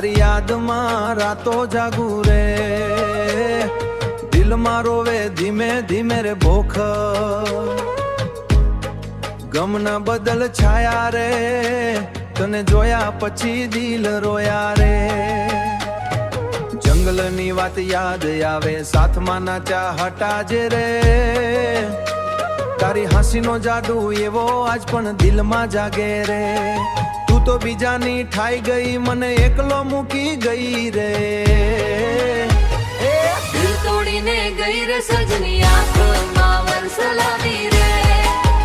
તારી યાદમાં રાતો જાગુ રે, દિલમાં રોવે ધીમે ધીમે રે ભોખ, ગમના બદલ છાયા રે, તને જોયા પછી દિલ રોયા રે। જંગલની વાત યાદ આવે, સાથમાં નાચ્યા હટા જે રે, તારી હાંસીનો જાદુ એવો આજ પણ દિલમાં જાગે રે। તું તો બીજાની ઠાઈ ગઈ, મને એકલો મૂકી ગઈ રે, દિલ તોડીને ગઈ રે સજની, આંખમાં વરસલાવી રે,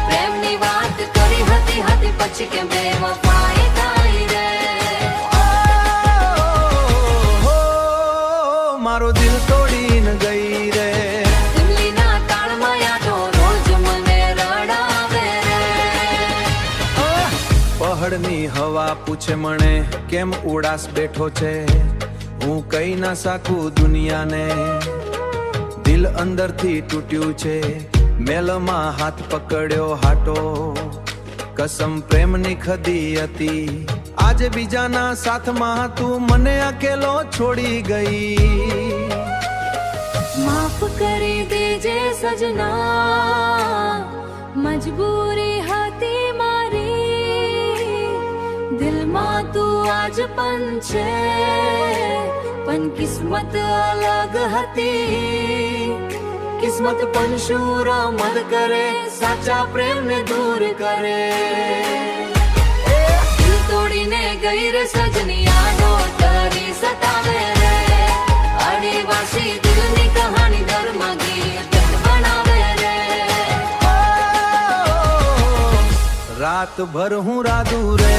પ્રેમની વાત કરી હતી પછી કે બેવફાઈ થાય રે। મારો દિલ તોડીને ગઈ રે, દિલ્હીના તાળમાં યાદો રોજ મને રડાવે રે। પહાડની હવા પૂછે મને કેમ ઉડાસ બેઠો છે, હું કઈ ના સાકું દુનિયાને, દિલ અંદરથી તૂટ્યું છે, મેલમાં હાથ પકડ્યો હાટો, કસમ પ્રેમની ખદી હતી, આજે બીજાના સાથમાં તું મને અકેલો છોડી ગઈ। માફ કરી દેજે સજના, મજબૂરી હતી મારી, દિલમાં તું આજ પણ છે, પણ કિસ્મત અલગ હતી। કિસ્મત પણ શું રમત કરે, સાચા પ્રેમને દૂર કરે। દિલ તોડીને ગઈ રે સજની, યાદો તારી સતાવે રે, આદિવાસી દિલની કહાની દરમાં ગીત બનાવે રે। રાત ભર હું રાધું રે,